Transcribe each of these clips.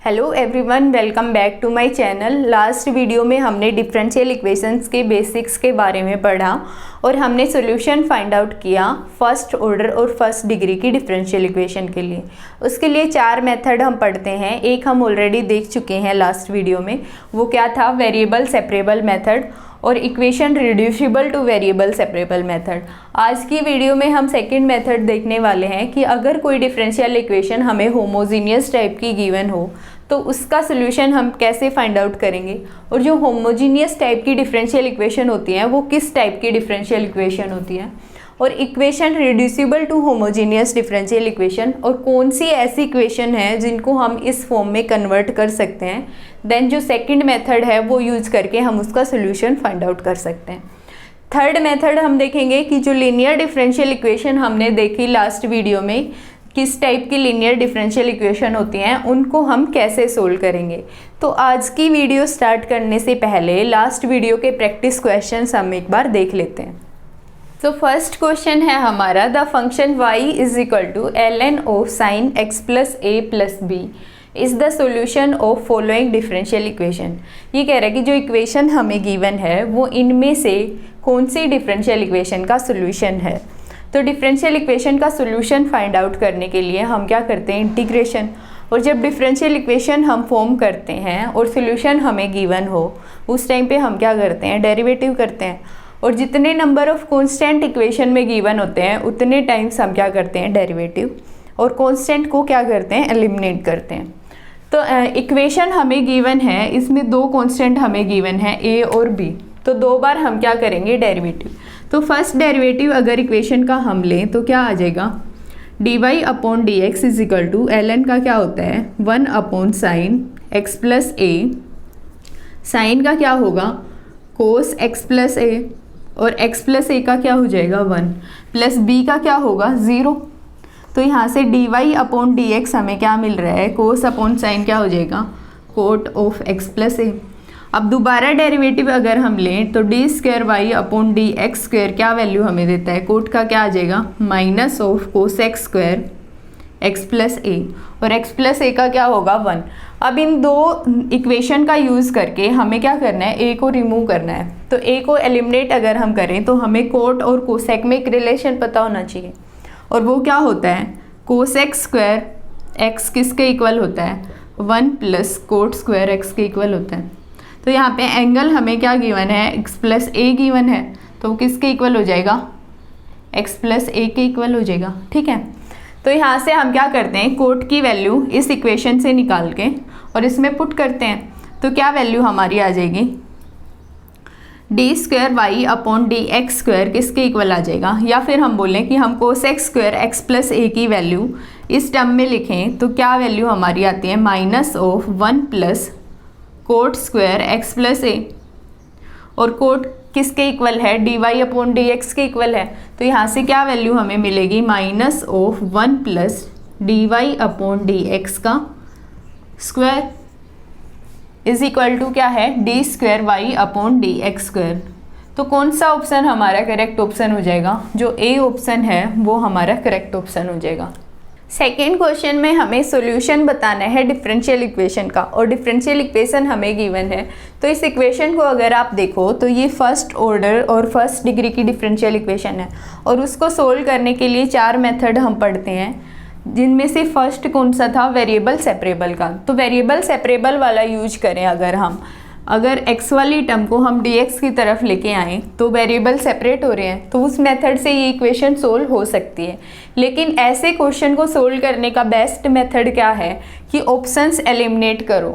Hello everyone, welcome back to my channel. Last video में हमने differential equations के basics के बारे में पढ़ा और हमने सॉल्यूशन फाइंड आउट किया फर्स्ट ऑर्डर और फर्स्ट डिग्री की डिफरेंशियल इक्वेशन के लिए। उसके लिए 4 मेथड हम पढ़ते हैं। एक हम ऑलरेडी देख चुके हैं लास्ट वीडियो में, वो क्या था, वेरिएबल सेपरेबल मेथड और equation reducible two variable separable method. आज की वीडियो में हम सेकंड मेथड देखने वाले हैं कि अगर कोई डिफरेंशियल इक्वेशन हमें होमोजीनियस टाइप की गिवन हो तो उसका सोल्यूशन हम कैसे फाइंड आउट करेंगे, और जो होमोजीनियस टाइप की डिफरेंशियल इक्वेशन होती हैं वो किस टाइप की डिफरेंशियल इक्वेशन होती है, और equation reducible to homogeneous differential equation और कौन सी ऐसी इक्वेशन है जिनको हम इस फॉर्म में कन्वर्ट कर सकते हैं। देन जो सेकंड मेथड है वो यूज करके हम उसका सोल्यूशन फाइंड आउट कर सकते हैं। थर्ड मेथड हम देखेंगे कि जो लीनियर डिफरेंशियल इक्वेशन हमने देखी लास्ट वीडियो में, किस टाइप की लीनियर डिफरेंशियल इक्वेशन होती हैं, उनको हम कैसे सोल्व करेंगे। तो आज की वीडियो स्टार्ट करने से पहले लास्ट वीडियो के प्रैक्टिस क्वेश्चंस हम एक बार देख लेते हैं। तो फर्स्ट क्वेश्चन है हमारा, the function y is equal to ln of sine x plus a plus b is the solution of following differential equation. ये कह रहा है कि जो इक्वेशन हमें गिवन है वो इनमें से कौन सी डिफरेंशियल इक्वेशन का सोल्यूशन है। तो डिफरेंशियल इक्वेशन का सोल्यूशन फाइंड आउट करने के लिए हम क्या करते हैं, इंटीग्रेशन। और जब डिफरेंशियल इक्वेशन हम फॉर्म करते हैं और सोल्यूशन हमें गिवन हो उस टाइम पे हम क्या करते हैं, डेरिवेटिव करते हैं। और जितने नंबर ऑफ कांस्टेंट इक्वेशन में गिवन होते हैं उतने टाइम्स हम क्या करते हैं, डेरिवेटिव, और कांस्टेंट को क्या करते हैं, एलिमिनेट करते हैं। तो इक्वेशन हमें गिवन है, इसमें 2 कांस्टेंट हमें गिवन है a और b, तो 2 बार हम क्या करेंगे, डेरिवेटिव। तो फर्स्ट डेरिवेटिव अगर इक्वेशन का हम लें तो क्या आ जाएगा, dy upon d x is equal to ln का क्या होता है, 1 upon sine x plus a, sine का क्या होगा, कोस x प्लस a, और x प्लस a का क्या हो जाएगा 1, प्लस b का क्या होगा 0। तो यहाँ से dy अपॉन डी एक्स हमें क्या मिल रहा है, कोस अपॉन साइन क्या हो जाएगा, cot of x plus a। अब दोबारा डेरिवेटिव अगर हम लें तो d square y upon d x square क्या वैल्यू हमें देता है, कोट का क्या आ जाएगा, minus of cos x square x plus a, और एक्स प्लस ए का क्या होगा 1। अब इन 2 इक्वेशन का यूज़ करके हमें क्या करना है, ए को रिमूव करना है। तो ए को एलिमिनेट अगर हम करें तो हमें कोट और कोसेक में एक रिलेशन पता होना चाहिए, और वो क्या होता है, कोस एक्स स्क्वायर एक्स किसके इक्वल होता है, 1 प्लस कोट स्क्वायर एक्स के इक्वल होता है। तो यहाँ पे एंगल हमें क्या गिवन है, x प्लस ए गिवन है, तो वो किसके इक्वल हो जाएगा, x प्लस ए के इक्वल हो जाएगा। ठीक है, तो यहाँ से हम क्या करते हैं, कोट की वैल्यू इस इक्वेशन से निकाल के और इसमें पुट करते हैं, तो क्या वैल्यू हमारी आ जाएगी, d square y upon d x square किसके इक्वल आ जाएगा। या फिर हम बोलें कि हम cos x square x plus a की वैल्यू इस टर्म में लिखें तो क्या वैल्यू हमारी आती है, minus of 1 plus cot square x plus a, और कोट किसके इक्वल है, d y upon d x के इक्वल है। तो यहाँ से क्या वैल्यू हमें मिलेगी, minus of 1 plus d y upon d x का स्क्वायर इज इक्वल टू क्या है, d square y upon d x square. तो कौन सा ऑप्शन हमारा करेक्ट ऑप्शन हो जाएगा, जो ए ऑप्शन है वो हमारा करेक्ट ऑप्शन हो जाएगा। सेकेंड क्वेश्चन में हमें सॉल्यूशन बताना है डिफरेंशियल इक्वेशन का, और डिफरेंशियल इक्वेशन हमें गिवन है। तो इस इक्वेशन को अगर आप देखो तो ये फर्स्ट ऑर्डर और फर्स्ट डिग्री की डिफरेंशियल इक्वेशन है, और उसको सोल्व करने के लिए 4 मेथड हम पढ़ते हैं, जिनमें से फर्स्ट कौन सा था, वेरिएबल सेपरेबल का। तो वेरिएबल सेपरेबल वाला यूज करें अगर x वाली टर्म को हम dx की तरफ लेके आएँ तो वेरिएबल सेपरेट हो रहे हैं, तो उस मेथड से ये इक्वेशन सोल्व हो सकती है। लेकिन ऐसे क्वेश्चन को सोल्व करने का बेस्ट मेथड क्या है कि ऑप्शंस एलिमिनेट करो,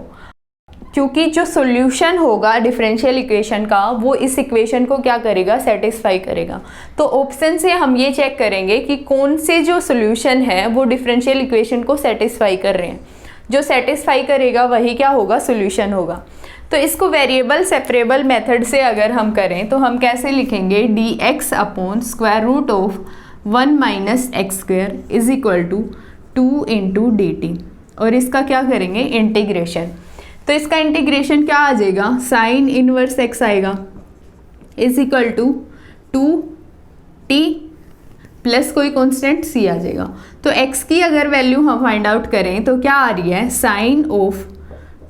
क्योंकि जो सॉल्यूशन होगा डिफरेंशियल इक्वेशन का वो इस इक्वेशन को क्या करेगा, सेटिस्फाई करेगा। तो ऑप्शन से हम ये चेक करेंगे कि कौन से जो सॉल्यूशन है वो डिफरेंशियल इक्वेशन को सेटिस्फाई कर रहे हैं। जो सेटिस्फाई करेगा वही क्या होगा, सॉल्यूशन होगा। तो इसको वेरिएबल सेपरेबल मेथड से अगर हम करें तो हम कैसे लिखेंगे, d x upon square root of 1 minus x square is equal to 2 into d t, और इसका क्या करेंगे, इंटीग्रेशन। तो इसका इंटीग्रेशन क्या आ जाएगा, साइन इनवर्स एक्स आएगा is equal to 2t plus कोई कांस्टेंट c आ जाएगा। तो x की अगर वैल्यू हम फाइंड आउट करें तो क्या आ रही है, साइन ऑफ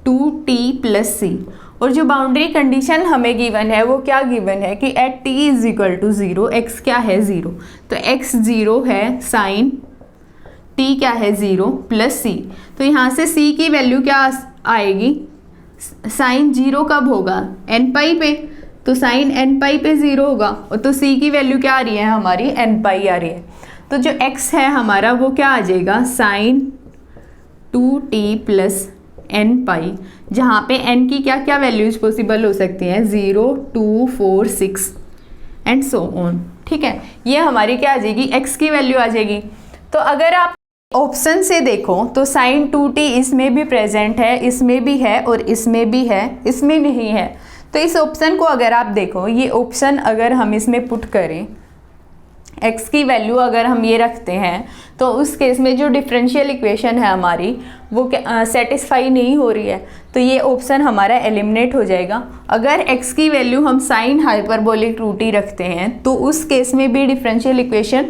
2t प्लस सी, और जो बाउंड्री कंडीशन हमें गिवन है वो क्या गिवन है कि at t is equal to 0, x क्या है 0, तो x 0 है, साइन t क्या है 0 प्लस c, तो यहाँ से c की वैल्यू क्या आएगी, साइन 0 कब होगा, n पाई पे, तो साइन n पाई पे 0 होगा, और तो c की वैल्यू क्या आ रही है हमारी, n पाई आ रही है, तो जो x है हमारा वो क्या आ जाएगा, साइन 2t प्लस n पाई, जहाँ पे n की क्या क्या वैल्यूज पॉसिबल हो सकती हैं, 0, 2, 4, 6 एंड सो ऑन। ठीक है, ये हमारी क्या आ जाएगी, x की वैल्यू आ जाएगी। तो अगर आप ऑप्शन से देखो तो साइन 2t इसमें भी प्रेजेंट है, इसमें भी है और इसमें भी है, इसमें नहीं है। तो इस ऑप्शन को अगर आप देखो, ये ऑप्शन अगर हम इसमें पुट करें, x की वैल्यू अगर हम ये रखते हैं, तो उस केस में जो डिफरेंशियल इक्वेशन है हमारी वो सेटिस्फाई नहीं हो रही है, तो ये ऑप्शन हमारा एलिमिनेट हो जाएगा। अगर x की वैल्यू हम साइन हाइपरबोलिक 2t रखते हैं तो उस केस में भी डिफरेंशियल इक्वेशन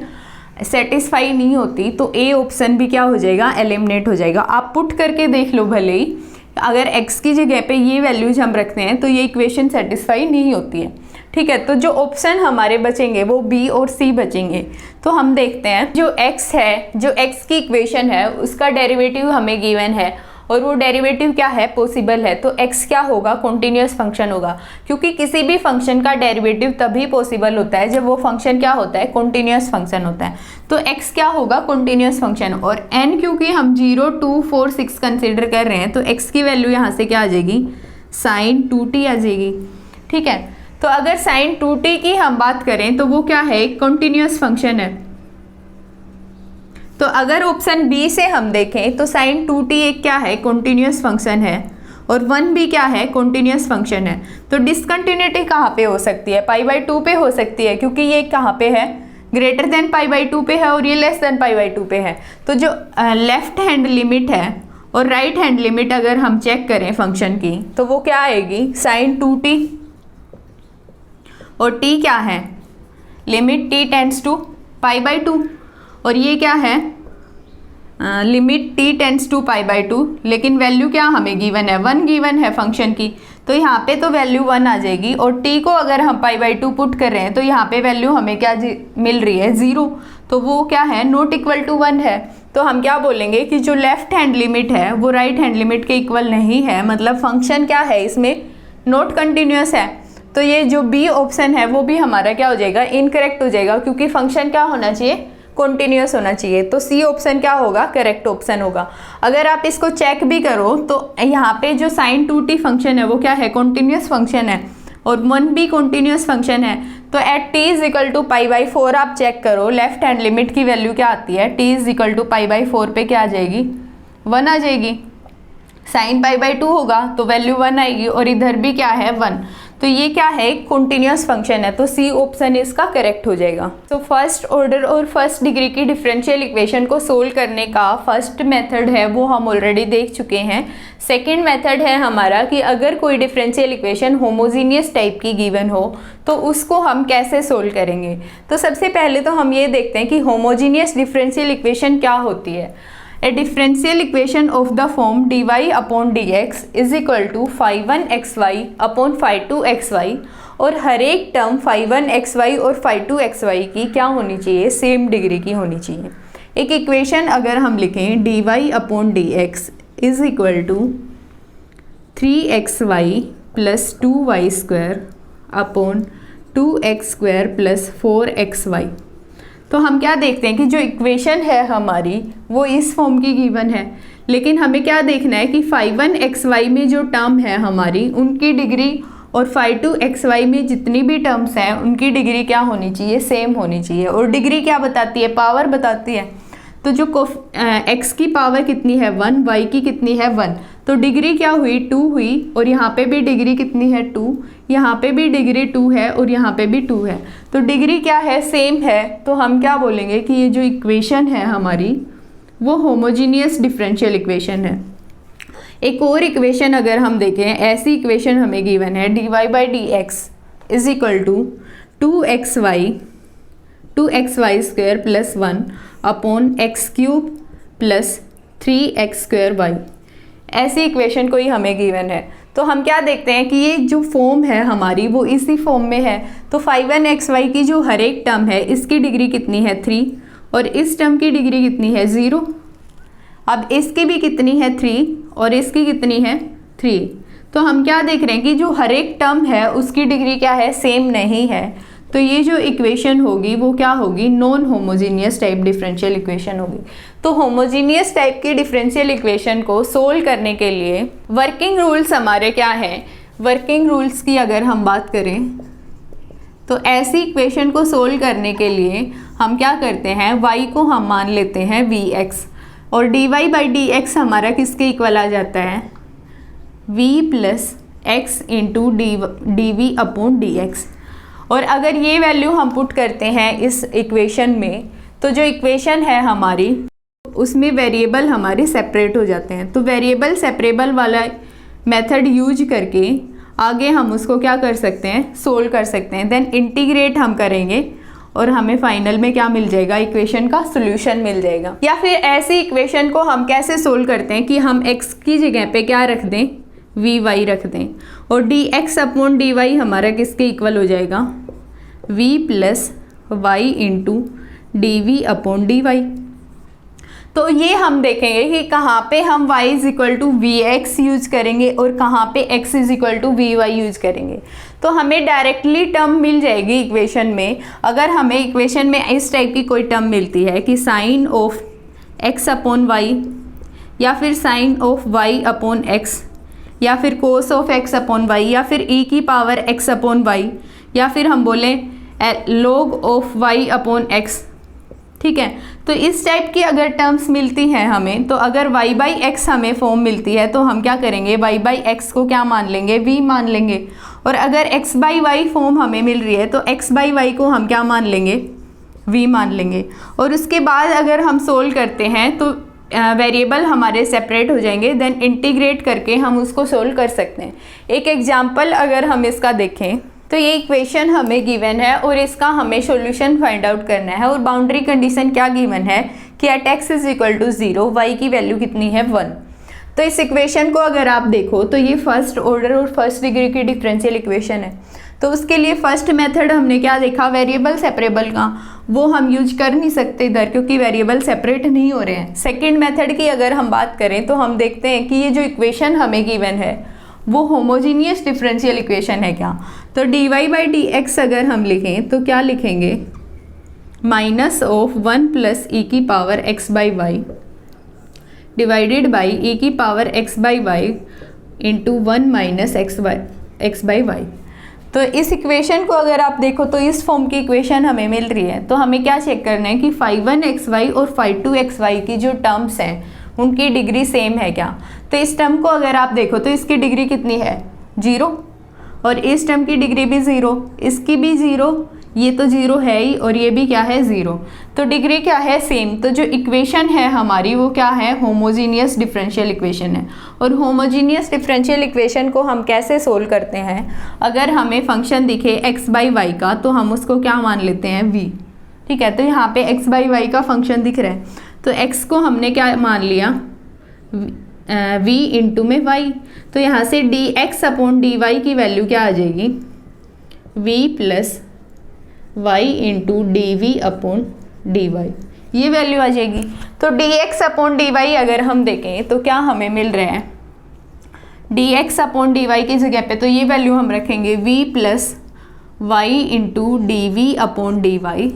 सेटिस्फाई नहीं होती, तो ए ऑप्शन भी क्या हो जाएगा, एलिमिनेट हो जाएगा। आप पुट करके देख लो भले ही, अगर x की जगह पे ये वैल्यूज हम रखते हैं तो ये इक्वेशन सेटिस्फाई नहीं होती है। ठीक है, तो जो ऑप्शन हमारे बचेंगे वो बी और सी बचेंगे। तो हम देखते हैं जो x है, जो x की इक्वेशन है उसका डेरिवेटिव हमें गिवन है और वो डेरिवेटिव क्या है, पॉसिबल है, तो x क्या होगा, कॉन्टिन्यूस फंक्शन होगा, क्योंकि किसी भी फंक्शन का डेरिवेटिव तभी पॉसिबल होता है जब वो फंक्शन क्या होता है, कॉन्टिन्यूस फंक्शन होता है। तो x क्या होगा, कॉन्टिन्यूस फंक्शन, और n क्योंकि हम 0, 2, 4, 6 कंसिडर कर रहे हैं तो x की वैल्यू यहाँ से क्या आ जाएगी, साइन 2t आ जाएगी। ठीक है, तो अगर साइन 2t की हम बात करें तो वो क्या है, एक कॉन्टिन्यूस फंक्शन है। तो अगर ऑप्शन बी से हम देखें तो साइन 2t एक क्या है, कॉन्टिन्यूस फंक्शन है, और 1 भी क्या है, कॉन्टिन्यूस फंक्शन है। तो डिसकंटिन्यूटी कहाँ पे हो सकती है, π/2 पे हो सकती है, क्योंकि ये कहाँ पे है, ग्रेटर देन π/2 पे है और ये लेस देन π/2 पे है। तो जो लेफ्ट हैंड लिमिट है और राइट हैंड लिमिट अगर हम चेक करें फंक्शन की तो वो क्या आएगी, साइन 2t, और t क्या है, लिमिट t टेंड्स टू π/2, और ये क्या है, लिमिट t टेंड्स टू π/2, लेकिन वैल्यू क्या हमें गिवन है, 1 गिवन है फंक्शन की, तो यहाँ पे तो वैल्यू 1 आ जाएगी, और t को अगर हम π/2 पुट कर रहे हैं तो यहाँ पे वैल्यू हमें क्या मिल रही है, 0, तो वो क्या है, नॉट इक्वल टू 1 है। तो हम क्या बोलेंगे कि जो लेफ्ट हैंड लिमिट है वो राइट हैंड लिमिट के इक्वल नहीं है, मतलब फंक्शन क्या है इसमें, नॉट कंटिन्यूस है। तो ये जो बी ऑप्शन है वो भी हमारा क्या हो जाएगा, इनकरेक्ट हो जाएगा, क्योंकि फंक्शन क्या होना चाहिए, कॉन्टिन्यूस होना चाहिए। तो सी ऑप्शन क्या होगा, करेक्ट ऑप्शन होगा। अगर आप इसको चेक भी करो तो यहाँ पे जो साइन 2t फंक्शन है वो क्या है, कॉन्टिन्यूस फंक्शन है, और 1 भी कॉन्टिन्यूस फंक्शन है। तो at t is equal to π/4 आप चेक करो, लेफ्ट हैंड लिमिट की वैल्यू क्या आती है, t इज इक्वल टू π/4 पे क्या आ जाएगी, 1 आ जाएगी। साइन π/2 होगा तो वैल्यू 1 आएगी, और इधर भी क्या है, 1। तो ये क्या है, कॉन्टिन्यूस फंक्शन है, तो सी ऑप्शन इसका करेक्ट हो जाएगा। तो फर्स्ट ऑर्डर और फर्स्ट डिग्री की डिफरेंशियल इक्वेशन को सोल्व करने का फर्स्ट मेथड है वो हम ऑलरेडी देख चुके हैं। सेकंड मेथड है हमारा कि अगर कोई डिफरेंशियल इक्वेशन होमोजीनियस टाइप की गिवन हो तो उसको हम कैसे सोल्व करेंगे। तो सबसे पहले तो हम ये देखते हैं कि होमोजीनियस डिफरेंशियल इक्वेशन क्या होती है। A differential equation of the form dy upon dx is equal to phi1xy upon phi2xy, और हर एक टर्म phi1xy और phi2xy की क्या होनी चाहिए, सेम डिग्री की होनी चाहिए। एक इक्वेशन अगर हम लिखें dy upon dx is equal to 3xy plus 2y square upon 2x square plus 4xy, तो हम क्या देखते हैं कि जो इक्वेशन है हमारी वो इस फॉर्म की गिवन है, लेकिन हमें क्या देखना है कि phi1xy में जो टर्म है हमारी उनकी डिग्री और phi2xy में जितनी भी टर्म्स हैं उनकी डिग्री क्या होनी चाहिए, सेम होनी चाहिए। और डिग्री क्या बताती है, पावर बताती है। तो जो x की पावर कितनी है 1, y की कितनी है 1, तो डिग्री क्या हुई 2 हुई, और यहाँ पे भी डिग्री कितनी है 2, यहाँ पे भी डिग्री 2 है और यहाँ पे भी 2 है, तो डिग्री क्या है, सेम है। तो हम क्या बोलेंगे कि ये जो इक्वेशन है हमारी वो होमोजीनियस डिफरेंशियल इक्वेशन है। एक और इक्वेशन अगर हम देखें, ऐसी इक्वेशन हमें गिवन है dy/dx is equal to 2xy square plus 1 upon x cube plus 3x square y। ऐसी इक्वेशन कोई हमें गिवन है, तो हम क्या देखते हैं कि ये जो फॉर्म है हमारी वो इसी फॉर्म में है। तो 5n(xy) की जो हर एक टर्म है इसकी डिग्री कितनी है 3 और इस टर्म की डिग्री कितनी है 0। अब इसकी भी कितनी है 3 और इसकी कितनी है 3। तो हम क्या देख रहे हैं कि जो हर एक टर्म है उसकी डिग्री क्या है, सेम नहीं है। तो ये जो इक्वेशन होगी वो क्या होगी, non homogeneous type differential equation होगी। तो होमोजीनियस टाइप की डिफरेंशियल इक्वेशन को सोल्व करने के लिए वर्किंग रूल्स हमारे क्या हैं। वर्किंग रूल्स की अगर हम बात करें तो ऐसी इक्वेशन को सोल्व करने के लिए हम क्या करते हैं, y को हम मान लेते हैं vx और dy/dx हमारा किसके इक्वल आ जाता है, v plus x into dv/dx। और अगर ये वैल्यू हम पुट करते हैं इस इक्वेशन में तो जो इक्वेशन है हमारी उसमें वेरिएबल हमारे सेपरेट हो जाते हैं। तो वेरिएबल सेपरेबल वाला मेथड यूज करके आगे हम उसको क्या कर सकते हैं, सोल्व कर सकते हैं। देन इंटीग्रेट हम करेंगे और हमें फाइनल में क्या मिल जाएगा, इक्वेशन का सोल्यूशन मिल जाएगा। या फिर ऐसी इक्वेशन को हम कैसे सोल्व करते हैं कि हम x की जगह पे क्या रख दें, vy रख दें और dx/dy हमारा किसके इक्वल हो जाएगा, v plus y into dv/dy। तो ये हम देखेंगे कि कहाँ पे हम y is equal to v x use करेंगे और कहाँ पे x is equal to v y use करेंगे। तो हमें डायरेक्टली टर्म मिल जाएगी इक्वेशन में। अगर हमें इक्वेशन में इस टाइप की कोई टर्म मिलती है कि साइन ऑफ x/y या फिर साइन ऑफ y/x या फिर कोस ऑफ x/y या फिर e की पावर x/y या फिर हम बोलें log ऑफ y/x, ठीक है। तो इस टाइप की अगर टर्म्स मिलती हैं हमें, तो अगर y/x हमें फॉर्म मिलती है तो हम क्या करेंगे, y/x को क्या मान लेंगे, v मान लेंगे। और अगर x/y फॉर्म हमें मिल रही है तो x/y को हम क्या मान लेंगे, v मान लेंगे। और उसके बाद अगर हम सोल्व करते हैं तो वेरिएबल हमारे सेपरेट हो जाएंगे। देन इंटीग्रेट करके हम उसको सोल्व कर सकते हैं। एक एग्जांपल अगर हम इसका देखें तो ये इक्वेशन हमें गिवन है और इसका हमें सॉल्यूशन फाइंड आउट करना है। और बाउंड्री कंडीशन क्या गिवन है कि at x is equal to 0 y की वैल्यू कितनी है 1। तो इस इक्वेशन को अगर आप देखो तो ये फर्स्ट ऑर्डर और फर्स्ट डिग्री की डिफरेंशियल इक्वेशन है। तो उसके लिए फर्स्ट मेथड हमने क्या देखा, वेरिएबल सेपरेबल का, वो हम यूज कर नहीं सकते इधर क्योंकि वेरिएबल सेपरेट नहीं हो रहे हैं। सेकेंड मेथड की अगर हम बात करें तो हम देखते हैं कि ये जो इक्वेशन हमें गिवन है वो होमोजीनियस डिफरेंशियल इक्वेशन है क्या। तो dy/dx अगर हम लिखें तो क्या लिखेंगे, माइनस ऑफ 1 प्लस ई की power x/y divided by E की power x/y into 1 minus x/y। तो इस इक्वेशन को अगर आप देखो तो इस फॉर्म की इक्वेशन हमें मिल रही है। तो हमें क्या चेक करना है कि 5(1)xy और 5(2)xy की जो टर्म्स हैं उनकी डिग्री सेम है क्या। तो इस टर्म को अगर आप देखो तो इसकी डिग्री कितनी है 0 और इस टर्म की डिग्री भी 0, इसकी भी 0, ये तो 0 है ही और ये भी क्या है 0। तो डिग्री क्या है सेम। तो जो इक्वेशन है हमारी वो क्या है, होमोजीनियस डिफरेंशियल इक्वेशन है। और होमोजीनियस डिफरेंशियल इक्वेशन को हम कैसे सोल्व करते हैं, अगर हमें फंक्शन दिखे x/y का तो हम उसको क्या मान लेते हैं v, ठीक है। तो यहाँ पे x/y का फंक्शन दिख रहा है तो x को हमने क्या मान लिया v इंटू में y। तो यहाँ से dx/dy की वैल्यू क्या आ जाएगी, v plus y into dv/dy, ये वैल्यू आ जाएगी। तो dx/dy अगर हम देखें तो क्या हमें मिल रहा है, dx/dy की जगह पे तो ये वैल्यू हम रखेंगे v plus y into dv/dy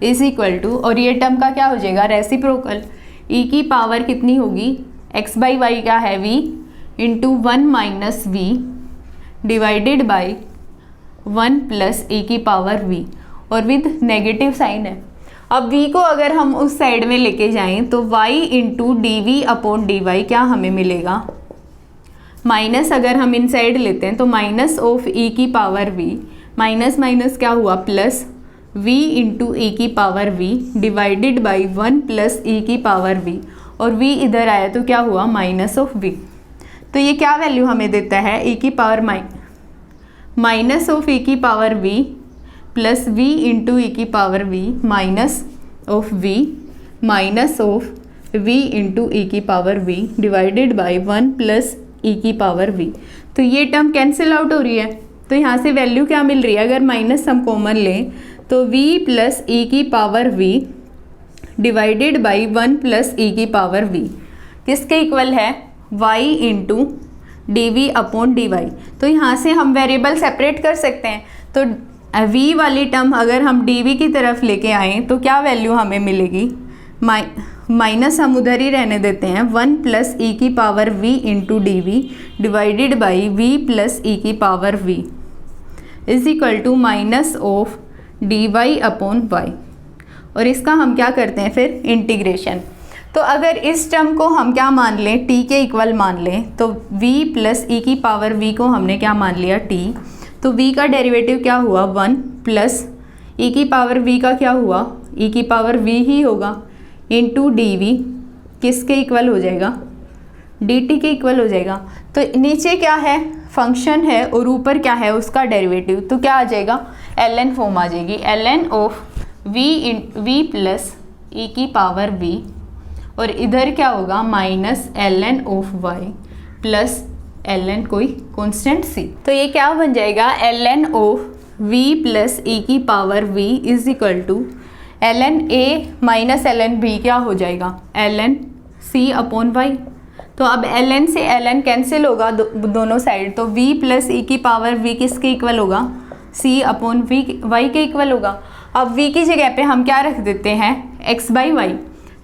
is equal to, और ये टर्म का क्या हो जाएगा रेसिप्रोकल, e की पावर कितनी होगी x/y क्या है v into 1 minus v divided by 1 plus e की पावर v और विद नेगेटिव साइन है। अब v को अगर हम उस साइड में लेके जाएं तो y इंटू dv/dy क्या हमें मिलेगा, माइनस अगर हम इन साइड लेते हैं तो माइनस ऑफ e की पावर v, माइनस माइनस क्या हुआ प्लस v इंटू e की power v divided by 1 plus e की पावर v और v इधर आया तो क्या हुआ माइनस ऑफ v। तो ये क्या वैल्यू हमें देता है, e की पावर माइनस ऑफ e की power v plus v into e की power v minus of v minus of v into e की power v divided by 1 plus e की पावर v। तो ये टर्म कैंसिल आउट हो रही है, तो यहाँ से वैल्यू क्या मिल रही है, अगर माइनस हम कॉमन लें तो v प्लस ई की power v divided by 1 plus e की पावर v किसके इक्वल है, y into d v upon d y. तो यहाँ से हम वेरिएबल सेपरेट कर सकते हैं, तो v वाली टर्म अगर हम dv की तरफ लेके आएँ तो क्या वैल्यू हमें मिलेगी, माइनस हम उधर ही रहने देते हैं, 1 प्लस ई की power v into d v divided by v plus e की power v is equal to minus of d y upon y. और इसका हम क्या करते हैं फिर इंटीग्रेशन। तो अगर इस टर्म को हम क्या मान लें, t के इक्वल मान लें, तो v प्लस ई की पावर v को हमने क्या मान लिया t, तो v का डेरिवेटिव क्या हुआ 1 प्लस ई की पावर v का क्या हुआ, ई की पावर v ही होगा इंटू डी वी किसके इक्वल हो जाएगा, dt के इक्वल हो जाएगा। तो नीचे क्या है, फंक्शन है और ऊपर क्या है उसका डेरिवेटिव, तो क्या आ जाएगा ln फॉर्म आ जाएगी, ln of v plus e की पावर v और इधर क्या होगा minus ln of y plus ln कोई कांस्टेंट c। तो ये क्या बन जाएगा ln of v plus e की power v is equal to ln a minus ln b क्या हो जाएगा ln c अपॉन y। तो अब ln से ln कैंसिल होगा दोनों साइड, तो v प्लस ई की पावर v किसके इक्वल होगा, c अपॉन y के इक्वल होगा। अब v की जगह पे हम क्या रख देते हैं x बाई वाई,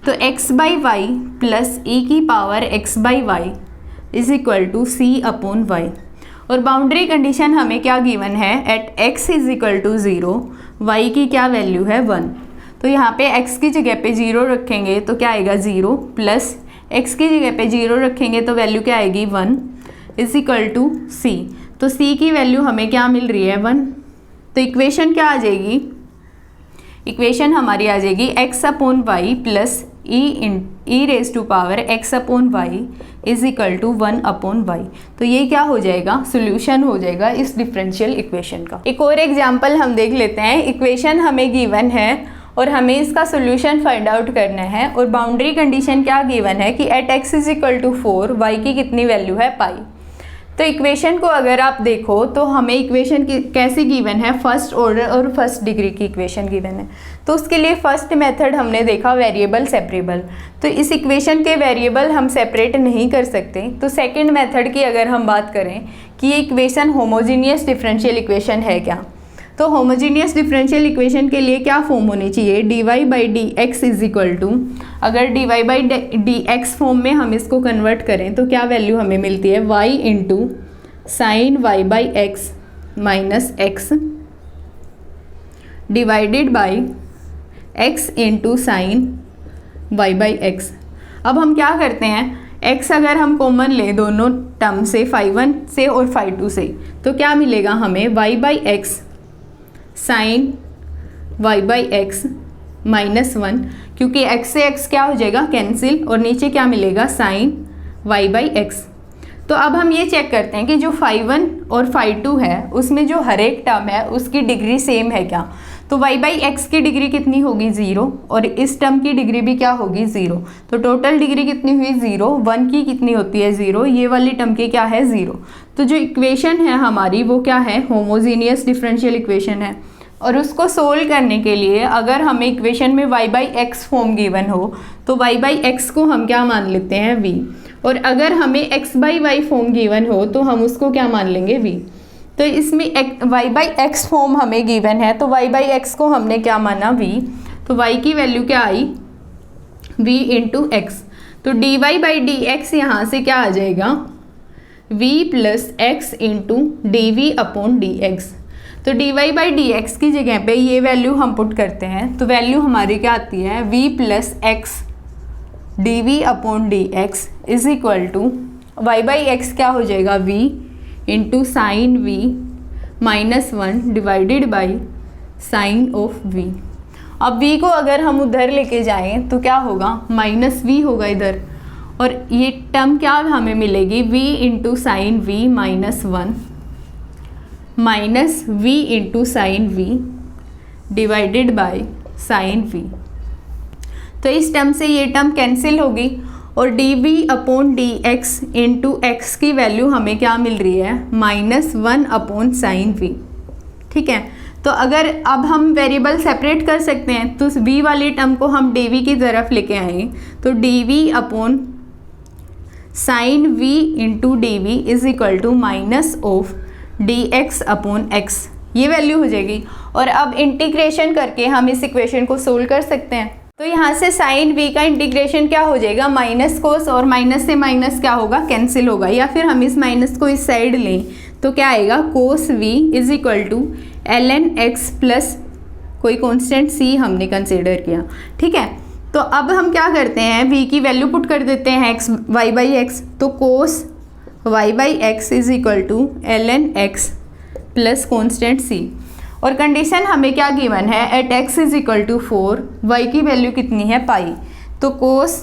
तो x by y plus e की power x by y is equal to c upon y. और बाउंड्री कंडीशन हमें क्या गिवन है, at x is equal to 0 y की क्या वैल्यू है 1। तो यहाँ पे x की जगह पे 0 रखेंगे तो क्या आएगा 0 प्लस x की जगह पे 0 रखेंगे तो वैल्यू क्या आएगी 1 इज इक्वल टू c। तो c की वैल्यू हमें क्या मिल रही है 1। तो इक्वेशन क्या आ जाएगी, इक्वेशन हमारी आ जाएगी x upon y plus e raise to power x upon y is equal to 1 upon y. तो ये क्या हो जाएगा, सोल्यूशन हो जाएगा इस डिफरेंशियल इक्वेशन का। एक और एग्जांपल हम देख लेते हैं। इक्वेशन हमें गिवन है और हमें इसका सोल्यूशन फाइंड आउट करना है और बाउंड्री कंडीशन क्या गिवन है कि at x is equal to 4 y की कितनी वैल्यू है पाई। तो इक्वेशन को अगर आप देखो तो हमें इक्वेशन की कैसी गिवन है, फर्स्ट ऑर्डर और फर्स्ट डिग्री की इक्वेशन गिवन है। तो उसके लिए फर्स्ट मेथड हमने देखा वेरिएबल सेपरेबल, तो इस इक्वेशन के वेरिएबल हम सेपरेट नहीं कर सकते। तो सेकंड मेथड की अगर हम बात करें कि ये इक्वेशन होमोजीनियस डिफरेंशियल इक्वेशन है क्या, तो होमोजीनियस डिफरेंशियल इक्वेशन के लिए क्या फॉर्म होनी चाहिए, d y by d x is equal to, अगर d y by d x form में हम इसको कन्वर्ट करें तो क्या वैल्यू हमें मिलती है, y into sine y by x minus x divided by x into sine y by x. अब हम क्या करते हैं, x अगर हम कॉमन ले दोनों टर्म से, फाई 1 से और फाई 2 से, तो क्या मिलेगा हमें y by x sine y by x minus 1, क्योंकि x से x क्या हो जाएगा कैंसिल और नीचे क्या मिलेगा साइन वाई बाई एक्स। तो अब हम ये चेक करते हैं कि जो फाई 1 और फाई 2 है उसमें जो हर एक टर्म है उसकी डिग्री सेम है क्या। तो y बाई एक्स की डिग्री कितनी होगी 0 और इस टर्म की डिग्री भी क्या होगी 0। तो टोटल डिग्री कितनी हुई 0, 1 की कितनी होती है 0, ये वाली टर्म की क्या है 0। तो जो इक्वेशन है हमारी वो क्या है, होमोजीनियस डिफरेंशियल इक्वेशन है। और उसको सोल्व करने के लिए अगर हमें इक्वेशन में y by x form given हो तो y बाई एक्स को हम क्या मान लेते हैं v, और अगर हमें x by y form given हो तो हम उसको क्या मान लेंगे v। तो इसमें y बाई एक्स फॉर्म हमें गिवन है तो y बाई एक्स को हमने क्या माना v, तो y की वैल्यू क्या आई v इंटू एक्स। तो d y by d x यहाँ से क्या आ जाएगा v plus x into d v upon d x. तो d y by d x की जगह पे ये वैल्यू हम पुट करते हैं तो वैल्यू हमारी क्या आती है v plus x d v upon d x is equal to y by x क्या हो जाएगा v into sine v minus 1 divided by sine of v। अब v को अगर हम उधर लेके जाएं तो क्या होगा माइनस v होगा इधर, और ये टर्म क्या हमें मिलेगी v into sine v minus 1 minus v into sine v divided by sign v। तो इस टर्म से ये टर्म कैंसिल होगी और dv upon dx into x की वैल्यू हमें क्या मिल रही है, -1 अपॉन साइन v। ठीक है, तो अगर अब हम वेरिएबल सेपरेट कर सकते हैं तो v वाले टर्म को हम dv की तरफ लेके आएंगे, तो dv upon sine v into dv is equal to minus of dx upon x, ये वैल्यू हो जाएगी। और अब इंटीग्रेशन करके हम इस इक्वेशन को सोल्व कर सकते हैं। तो यहाँ से साइन v का इंटीग्रेशन क्या हो जाएगा, माइनस कोस, और माइनस से माइनस क्या होगा, कैंसिल होगा, या फिर हम इस माइनस को इस साइड लें तो क्या आएगा, cos v is equal to ln x plus कोई कांस्टेंट c हमने कंसिडर किया। ठीक है, तो अब हम क्या करते हैं, v की वैल्यू पुट कर देते हैं x y बाई एक्स, तो cos y by x is equal to ln x plus constant c। और कंडीशन हमें क्या गिवन है, at x is equal to 4, y की वैल्यू कितनी है, पाई, तो cos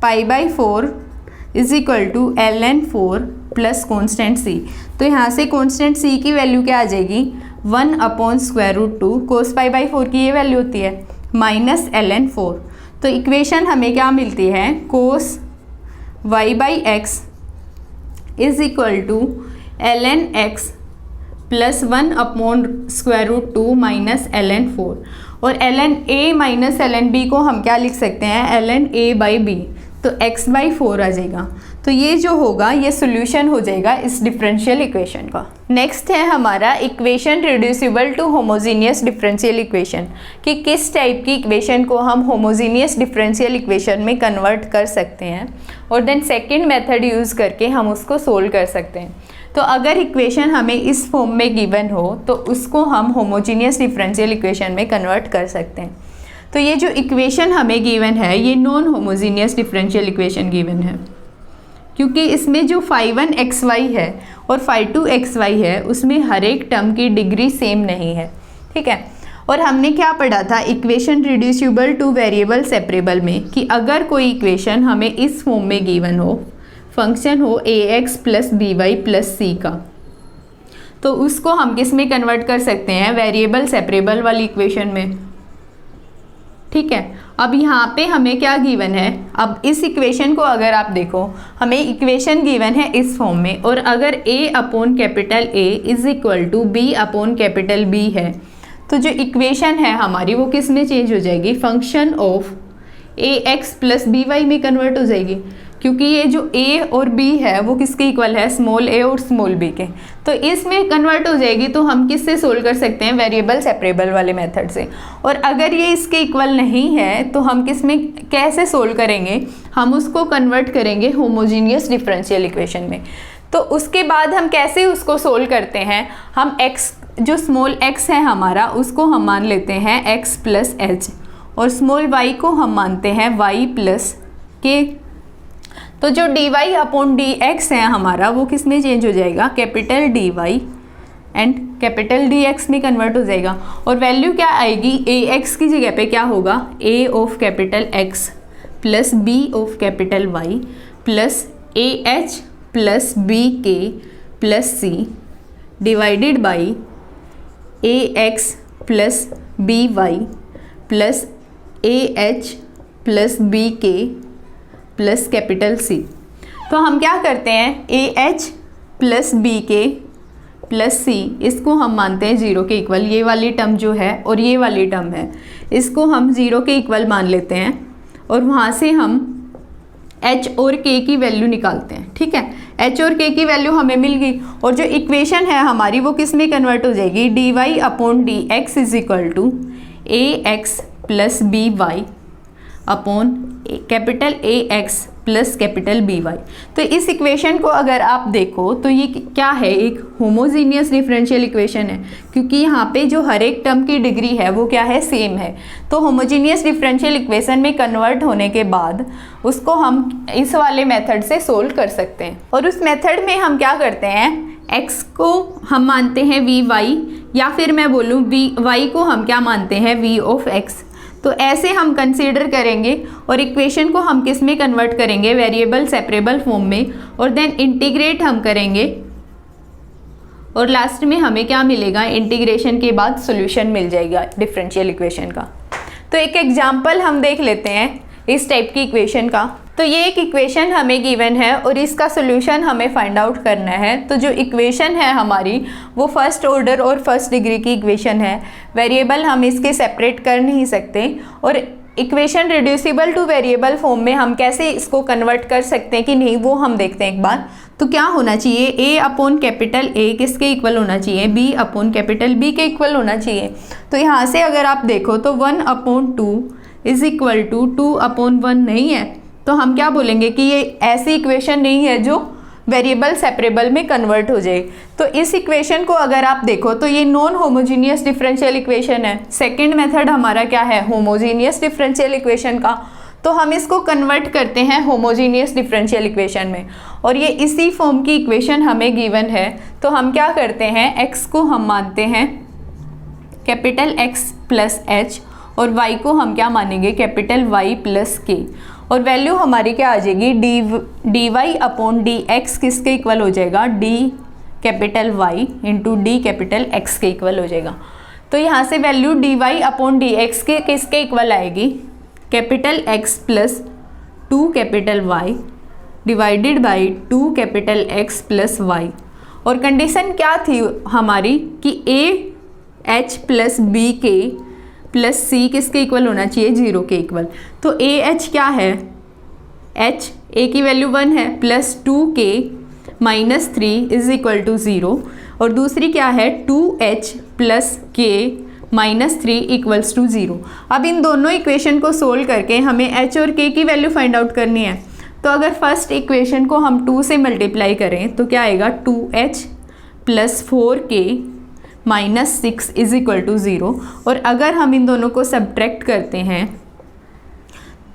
pi by 4 is equal to ln 4 plus constant c। तो यहाँ से कॉन्स्टेंट c की वैल्यू क्या आ जाएगी, 1 upon square root 2, cos pi by 4 की ये वैल्यू होती है माइनस ln 4। तो इक्वेशन हमें क्या मिलती है, cos y by x is equal to ln x plus 1 upon square root 2 minus ln 4, और ln a minus ln b को हम क्या लिख सकते हैं, ln a बाई b, तो x बाई 4 आ जाएगा। तो ये जो होगा ये सोल्यूशन हो जाएगा इस डिफरेंशियल इक्वेशन का। नेक्स्ट है हमारा equation reducible to homogeneous differential equation, कि किस टाइप की इक्वेशन को हम होमोजीनियस डिफरेंशियल इक्वेशन में कन्वर्ट कर सकते हैं, और देन सेकेंड मेथड यूज़ करके हम उसको सोल्व कर सकते हैं। तो अगर इक्वेशन हमें इस फॉर्म में गिवन हो तो उसको हम होमोजीनियस डिफरेंशियल इक्वेशन में कन्वर्ट कर सकते हैं। तो ये जो इक्वेशन हमें गिवन है ये non homogeneous differential equation given है, क्योंकि इसमें जो phi1 xy है और phi2 xy है उसमें हर एक टर्म की डिग्री सेम नहीं है। ठीक है, और हमने क्या पढ़ा था equation reducible two variable separable में, कि अगर कोई इक्वेशन हमें इस फॉर्म में गिवन हो, फंक्शन हो ax plus b y plus c का, तो उसको हम किस में कन्वर्ट कर सकते हैं, वेरिएबल सेपरेबल वाली इक्वेशन में। ठीक है, अब यहाँ पे हमें क्या गिवन है, अब इस इक्वेशन को अगर आप देखो हमें इक्वेशन गिवन है इस फॉर्म में, और अगर a upon capital A is equal to b upon capital B है, तो जो इक्वेशन है हमारी वो किस में चेंज हो जाएगी, function of ax plus b y में कन्वर्ट हो जाएगी, क्योंकि ये जो a और b है वो किसके इक्वल है, स्मॉल a और स्मॉल b के। तो इसमें कन्वर्ट हो जाएगी, तो हम किससे सोल्व कर सकते हैं, वेरिएबल सेपरेबल वाले मेथड से। और अगर ये इसके इक्वल नहीं है तो हम किस में कैसे सोल्व करेंगे, हम उसको कन्वर्ट करेंगे होमोजीनियस डिफरेंशियल इक्वेशन में। तो उसके बाद हम कैसे उसको सोल्व करते हैं, हम x जो स्मॉल x है हमारा उसको हम मान लेते हैं x प्लस एच, और स्मॉल y को हम मानते हैं y प्लस के। तो जो dy अपॉन dx है हमारा वो किस में चेंज हो जाएगा, capital dy and capital dx में कन्वर्ट हो जाएगा, और वैल्यू क्या आएगी, ax की जगह पे क्या होगा, a of capital x plus b of capital y plus ah plus bk plus c divided by ax plus by plus ah plus bk plus capital C। तो हम क्या करते हैं, AH plus BK plus C इसको हम मानते हैं 0 के इक्वल, ये वाली टर्म जो है और ये वाली टर्म है इसको हम 0 के इक्वल मान लेते हैं, और वहाँ से हम H और K की वैल्यू निकालते हैं। ठीक है, H और K की वैल्यू हमें मिल गई, और जो इक्वेशन है हमारी वो किस में कन्वर्ट हो जाएगी, dy upon dx is equal to ax plus by upon capital ax plus capital by। तो इस इक्वेशन को अगर आप देखो तो ये क्या है, एक होमोजीनियस डिफरेंशियल इक्वेशन है, क्योंकि यहाँ पे जो हर एक टर्म की डिग्री है वो क्या है, सेम है। तो होमोजीनियस डिफरेंशियल इक्वेशन में कन्वर्ट होने के बाद उसको हम इस वाले मेथड से सोल्व कर सकते हैं। और उस मेथड में हम क्या करते हैं, x को हम मानते हैं vy, या फिर मैं बोलूँ y को हम क्या मानते हैं, v ऑफ x। तो ऐसे हम कंसीडर करेंगे और इक्वेशन को हम किस में कन्वर्ट करेंगे, वेरिएबल सेपरेबल फॉर्म में, और देन इंटीग्रेट हम करेंगे, और लास्ट में हमें क्या मिलेगा, इंटीग्रेशन के बाद सॉल्यूशन मिल जाएगा डिफरेंशियल इक्वेशन का। तो एक एग्जाम्पल हम देख लेते हैं इस टाइप की इक्वेशन का। तो ये एक इक्वेशन हमें गिवन है और इसका सोल्यूशन हमें फाइंड आउट करना है। तो जो इक्वेशन है हमारी वो फर्स्ट ऑर्डर और फर्स्ट डिग्री की इक्वेशन है। वेरिएबल हम इसके सेपरेट कर नहीं सकते, और equation reducible two variable form में हम कैसे इसको कन्वर्ट कर सकते हैं कि नहीं, वो हम देखते हैं एक बार। तो क्या होना चाहिए, ए अपॉन कैपिटल ए किसके इक्वल होना चाहिए, बी अपॉन कैपिटल बी के इक्वल होना चाहिए। तो यहाँ से अगर आप देखो तो 1/2 इज इक्वल टू 2/1 नहीं है, तो हम क्या बोलेंगे कि ये ऐसी इक्वेशन नहीं है जो वेरिएबल सेपरेबल में कन्वर्ट हो जाए। तो इस इक्वेशन को अगर आप देखो तो ये नॉन होमोजीनियस डिफरेंशियल इक्वेशन है। सेकंड मेथड हमारा क्या है, होमोजीनियस डिफरेंशियल इक्वेशन का। तो हम इसको कन्वर्ट करते हैं होमोजीनियस डिफरेंशियल इक्वेशन में, और ये इसी फॉर्म की इक्वेशन हमें गिवन है। तो हम क्या करते हैं, x को हम मानते हैं कैपिटल X प्लस H, और y को हम क्या मानेंगे, कैपिटल Y प्लस K, और वैल्यू हमारी क्या आ जाएगी, dy अपॉन डी एक्स किसके इक्वल हो जाएगा, d capital Y into D capital X के इक्वल हो जाएगा। तो यहाँ से value dy upon d x के किसके इक्वल आएगी, capital X plus 2 capital Y divided by 2 capital X plus Y। और कंडीशन क्या थी हमारी कि a h प्लस बी के प्लस सी किसके इक्वल होना चाहिए, 0 के इक्वल। तो ए एच क्या है, h a की वैल्यू 1 है, plus 2k minus 3 is equal to 0, और दूसरी क्या है 2h plus k minus 3 equals to 0। अब इन दोनों इक्वेशन को सोल्व करके हमें h और k की वैल्यू फाइंड आउट करनी है। तो अगर फर्स्ट इक्वेशन को हम 2 से मल्टीप्लाई करें तो क्या आएगा, 2h plus 4k minus 6 is equal to 0, और अगर हम इन दोनों को सब्ट्रैक्ट करते हैं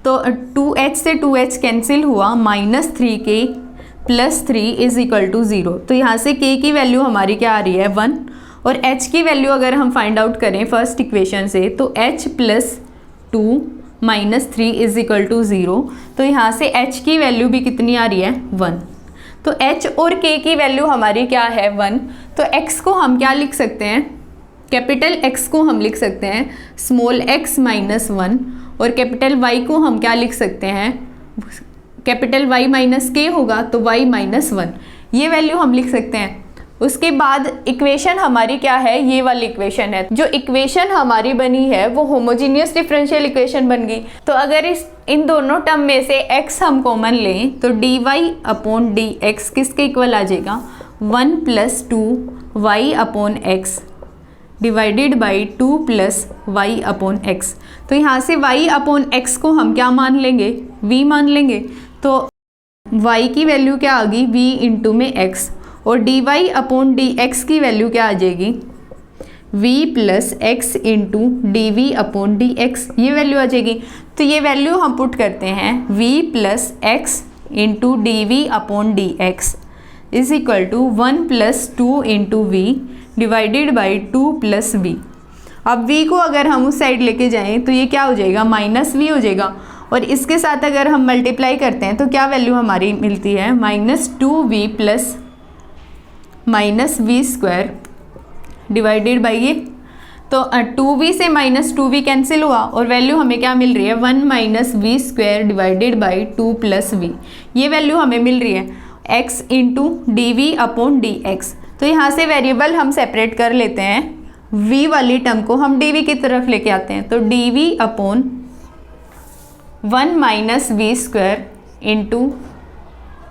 तो 2h से 2h कैंसिल हुआ, minus 3k plus 3 is equal to 0। तो यहाँ से k की वैल्यू हमारी क्या आ रही है, 1, और h की वैल्यू अगर हम फाइंड आउट करें फर्स्ट इक्वेशन से तो h plus 2 minus 3 is equal to 0। तो यहाँ से h की वैल्यू भी कितनी आ रही है, 1। तो h और k की वैल्यू हमारी क्या है, 1। तो x को हम क्या लिख सकते हैं, कैपिटल X को हम लिख सकते हैं स्मॉल x माइनस 1, और कैपिटल Y को हम क्या लिख सकते हैं, कैपिटल Y माइनस k होगा तो y माइनस 1, ये वैल्यू हम लिख सकते हैं। उसके बाद इक्वेशन हमारी क्या है, ये वाली इक्वेशन है। जो इक्वेशन हमारी बनी है वो होमोजीनियस डिफरेंशियल इक्वेशन बन गई। तो अगर इन दोनों टर्म में से x हम कॉमन लें तो dy अपॉन डी एक्स किसके इक्वल आ जाएगा, 1 plus 2y upon x divided by 2 plus y upon x. तो यहाँ से y अपॉन एक्स को हम क्या मान लेंगे, v मान लेंगे। तो y की वैल्यू क्या आ गई, v इंटू में x, और dy अपॉन डी एक्स की वैल्यू क्या आ जाएगी, v plus x into d v upon d x, ये वैल्यू आ जाएगी। तो ये वैल्यू हम पुट करते हैं v plus x into d v upon d x is equal to 1 plus 2 into v divided by 2 plus v. अब v को अगर हम उस साइड लेके जाएं तो ये क्या हो जाएगा, माइनस v हो जाएगा, और इसके साथ अगर हम मल्टीप्लाई करते हैं तो क्या वैल्यू हमारी मिलती है, minus 2v plus minus v square divided by ये। तो 2v से माइनस 2v कैंसिल हुआ, और वैल्यू हमें क्या मिल रही है, 1 minus v square divided by 2 plus v, ये वैल्यू हमें मिल रही है x into d v upon d x. तो यहाँ से वेरिएबल हम सेपरेट कर लेते हैं, v वाली टर्म को हम dv की तरफ लेके आते हैं। तो dv upon 1 minus v square into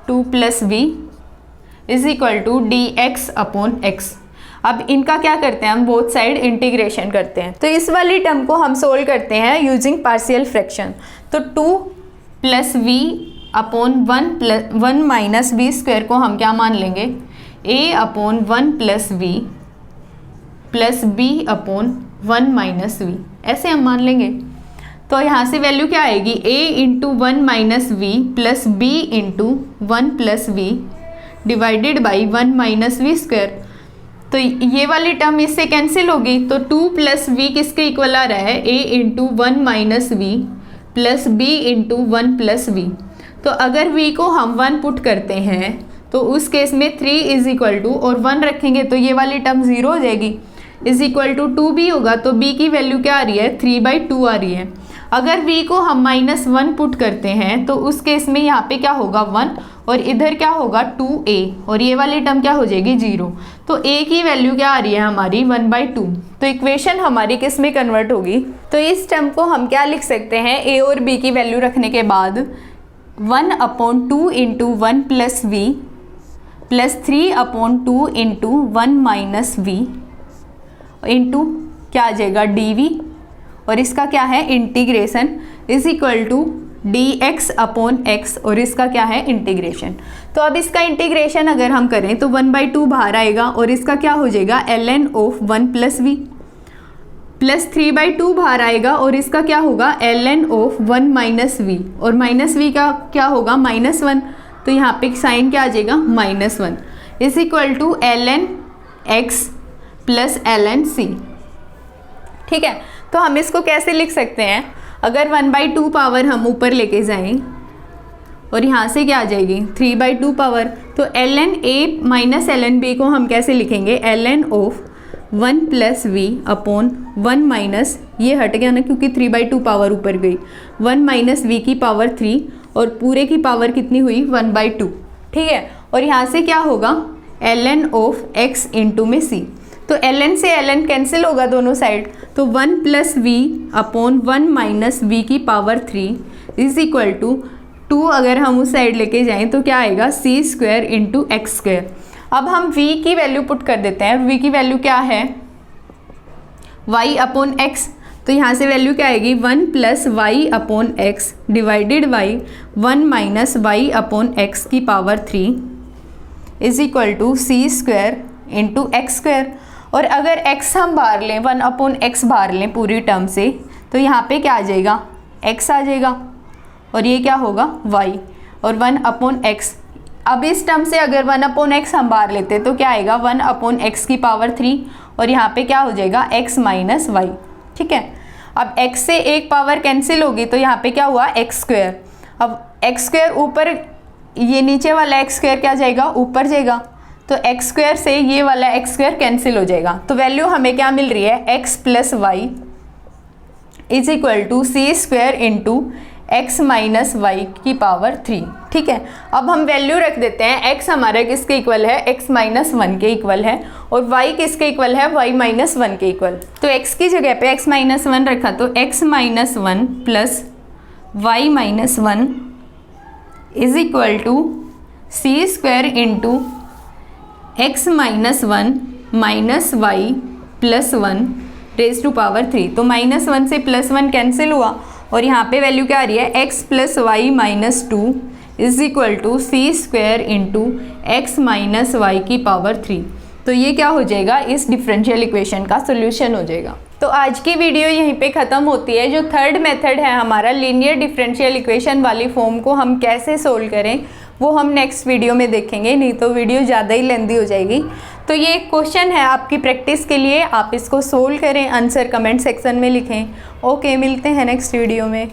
2 plus v is equal to d x upon x. अब इनका क्या करते हैं हम, बोथ साइड इंटीग्रेशन करते हैं। तो इस वाली टर्म को हम सोल्व करते हैं यूजिंग पार्शियल फ्रैक्शन। तो 2 plus v upon 1 minus v square को हम क्या मान लेंगे, a upon 1 plus v plus b upon 1 minus v, ऐसे हम मान लेंगे। तो यहाँ से वैल्यू क्या आएगी, a into 1 minus v plus b into 1 plus v divided by 1 minus v square. तो ये वाली टर्म इससे कैंसिल होगी, तो 2 प्लस वी किसके इक्वल आ रहा है, a into 1 minus v plus b into 1 plus v. तो अगर v को हम 1 पुट करते हैं तो उस केस में 3 इज इक्वल टू और 1 रखेंगे तो ये वाली टर्म 0 हो जाएगी। इज इक्वल टू 2b होगा, तो b की वैल्यू क्या आ रही है, 3/2 आ रही है। अगर v को हम -1 पुट करते हैं तो उस केस में यहाँ पे क्या होगा 1 और इधर क्या होगा 2a और ये वाली टर्म क्या हो जाएगी 0। तो a की वैल्यू क्या आ रही है हमारी 1/2। तो इक्वेशन हमारी किस में कन्वर्ट होगी, तो इस टर्म को हम क्या लिख सकते हैं, a और b की वैल्यू रखने के बाद 1/2 into 1 plus v plus 3/2 into 1 minus v into क्या आ जाएगा dv और इसका क्या है integration is equal to dx/x और इसका क्या है इंटीग्रेशन। तो अब इसका इंटीग्रेशन अगर हम करें तो 1/2 बाहर आएगा और इसका क्या हो जाएगा ln of 1 plus v plus 3/2 बाहर आएगा और इसका क्या होगा ln ऑफ 1 माइनस v और माइनस v का क्या होगा -1। तो यहाँ पे साइन क्या आ जाएगा -1 is equal to ln x plus ln c। ठीक है, तो हम इसको कैसे लिख सकते हैं, अगर 1/2 पावर हम ऊपर लेके जाएं और यहाँ से क्या आ जाएगी 3/2 पावर, तो ln a minus ln b को हम कैसे लिखेंगे, ln of 1 plus v upon 1 minus, ये हट गया ना क्योंकि 3/2 पावर ऊपर गई, 1 माइनस v की पावर 3 और पूरे की पावर कितनी हुई 1/2। ठीक है, और यहाँ से क्या होगा ln ऑफ x इंटू में c, तो ln से ln कैंसिल होगा दोनों साइड, तो 1 plus v upon 1 minus v की पावर 3 इज इक्वल टू 2 अगर हम उस साइड लेके जाएं तो क्या आएगा c² इंटू एक्स स्क्वायर। अब हम v की वैल्यू पुट कर देते हैं, v की वैल्यू क्या है y अपॉन x, तो यहाँ से वैल्यू क्या आएगी 1 plus y upon x divided by 1 minus y upon x की power 3 is equal to c² into x square. और अगर x हम बाहर लें 1 अपॉन एक्स बाहर लें पूरी टर्म से, तो यहाँ पे क्या आ जाएगा x आ जाएगा और ये क्या होगा y और 1 अपॉन एक्स। अब इस टर्म से अगर 1 अपॉन एक्स हम बाहर लेते तो क्या आएगा 1 अपॉन एक्स की पावर 3 और यहाँ पे क्या हो जाएगा x माइनस वाई। ठीक है, अब x से एक पावर कैंसिल होगी तो यहाँ पे क्या हुआ x²। अब x² ऊपर, ये नीचे वाला x² क्या जाएगा ऊपर जाएगा, तो x² से ये वाला x² कैंसिल हो जाएगा। तो वैल्यू हमें क्या मिल रही है x plus y is equal to c² into x minus y की पावर 3। ठीक है, अब हम वैल्यू रख देते हैं, x हमारा किसके इक्वल है x माइनस 1 के इक्वल है और y किसके इक्वल है y माइनस 1 के इक्वल। तो x की जगह पे x माइनस 1 रखा तो x minus 1 plus y minus 1 is equal to c² into x minus 1 minus y plus 1 raise to power 3। तो -1 से +1 कैंसिल हुआ और यहाँ पे वैल्यू क्या आ रही है x plus y minus 2 is equal to c² into x minus y की पावर 3। तो ये क्या हो जाएगा, इस डिफरेंशियल इक्वेशन का सोल्यूशन हो जाएगा। तो आज की वीडियो यहीं पे ख़त्म होती है। जो थर्ड मेथड है हमारा लीनियर डिफरेंशियल इक्वेशन वाली फॉर्म को हम कैसे सोल्व करें वो हम नेक्स्ट वीडियो में देखेंगे, नहीं तो वीडियो ज़्यादा ही लेंदी हो जाएगी। तो ये एक क्वेश्चन है आपकी प्रैक्टिस के लिए, आप इसको सोल्व करें, आंसर कमेंट सेक्शन में लिखें। ओके, मिलते हैं नेक्स्ट वीडियो में।